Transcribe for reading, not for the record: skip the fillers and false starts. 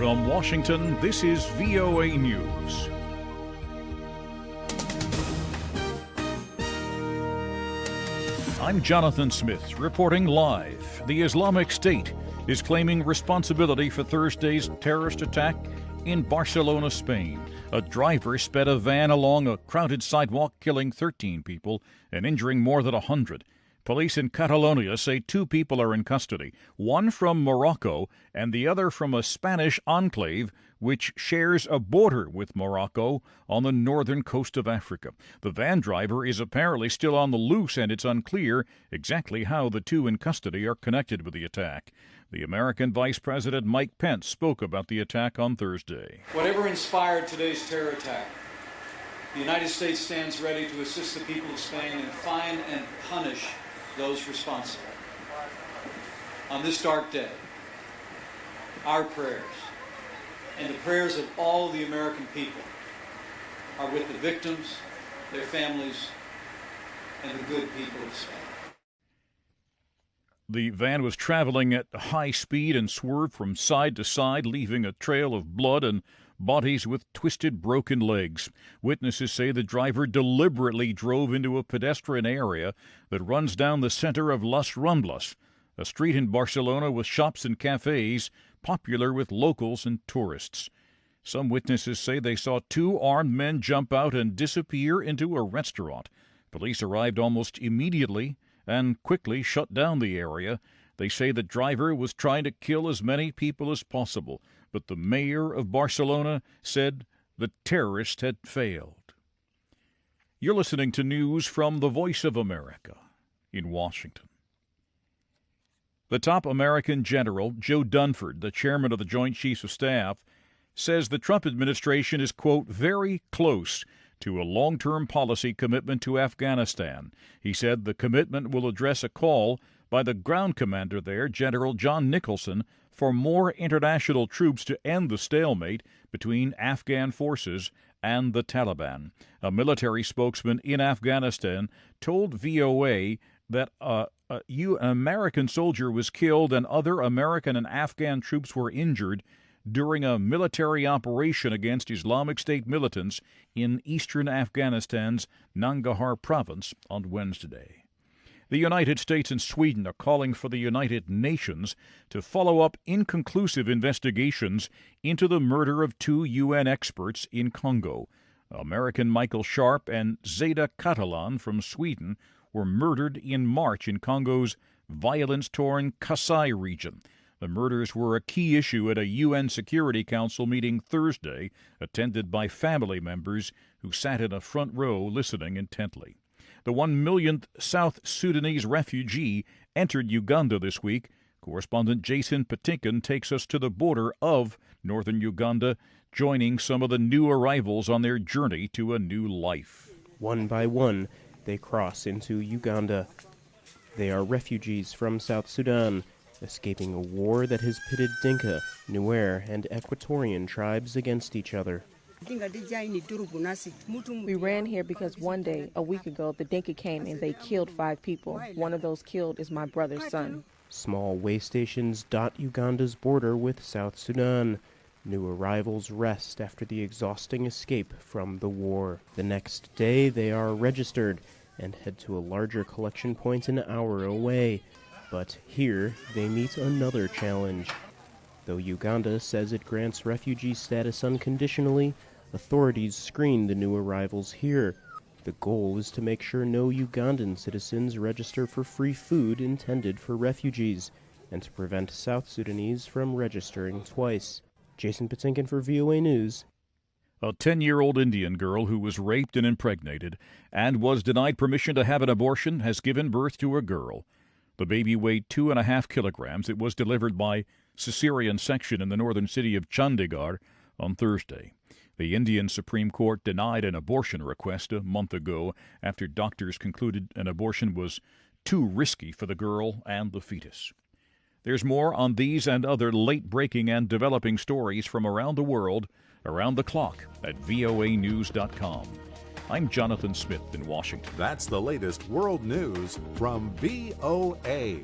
From Washington, this is VOA News. I'm Jonathan Smith, reporting live. The Islamic State is claiming responsibility for Thursday's terrorist attack in Barcelona, Spain. A driver sped a van along a crowded sidewalk, killing 13 people and injuring more than 100. Police in Catalonia say 2 people are in custody, one from Morocco and the other from a Spanish enclave which shares a border with Morocco on the northern coast of Africa. The van driver is apparently still on the loose, and it's unclear exactly how the 2 in custody are connected with the attack. The American Vice President Mike Pence spoke about the attack on Thursday. Whatever inspired today's terror attack, the United States stands ready to assist the people of Spain and find and punish those responsible. On this dark day, our prayers and the prayers of all the American people are with the victims, their families, and the good people of Spain. The van was traveling at high speed and swerved from side to side, leaving a trail of blood and bodies with twisted, broken legs. Witnesses say the driver deliberately drove into a pedestrian area that runs down the center of Las Ramblas, a street in Barcelona with shops and cafes popular with locals and tourists. Some witnesses say they saw 2 armed men jump out and disappear into a restaurant. Police arrived almost immediately and quickly shut down the area. They say the driver was trying to kill as many people as possible, but the mayor of Barcelona said the terrorist had failed. You're listening to news from the Voice of America in Washington. The top American general, Joe Dunford, the chairman of the Joint Chiefs of Staff, says the Trump administration is, quote, very close to a long-term policy commitment to Afghanistan. He said the commitment will address a call by the ground commander there, General John Nicholson, for more international troops to end the stalemate between Afghan forces and the Taliban. A military spokesman in Afghanistan told VOA that an American soldier was killed and other American and Afghan troops were injured during a military operation against Islamic State militants in eastern Afghanistan's Nangarhar province on Wednesday. The United States and Sweden are calling for the United Nations to follow up inconclusive investigations into the murder of 2 UN experts in Congo. American Michael Sharp and Zeda Catalan from Sweden were murdered in March in Congo's violence-torn Kasai region. The murders were a key issue at a UN Security Council meeting Thursday, attended by family members who sat in a front row listening intently. The 1 millionth South Sudanese refugee entered Uganda this week. Correspondent Jason Patinkin takes us to the border of northern Uganda, joining some of the new arrivals on their journey to a new life. One by one, they cross into Uganda. They are refugees from South Sudan, escaping a war that has pitted Dinka, Nuer, and Equatorian tribes against each other. We ran here because one day, a week ago, the Dinka came and they killed 5 people. One of those killed is my brother's son. Small way stations dot Uganda's border with South Sudan. New arrivals rest after the exhausting escape from the war. The next day, they are registered and head to a larger collection point an hour away. But here, they meet another challenge. Though Uganda says it grants refugee status unconditionally, authorities screen the new arrivals here. The goal is to make sure no Ugandan citizens register for free food intended for refugees, and to prevent South Sudanese from registering twice. Jason Patinkin for VOA News. A 10-year-old Indian girl who was raped and impregnated and was denied permission to have an abortion has given birth to a girl. The baby weighed 2.5 kilograms. It was delivered by cesarean section in the northern city of Chandigarh on Thursday. The Indian Supreme Court denied an abortion request a month ago after doctors concluded an abortion was too risky for the girl and the fetus. There's more on these and other late-breaking and developing stories from around the world, around the clock at voanews.com. I'm Jonathan Smith in Washington. That's the latest world news from VOA.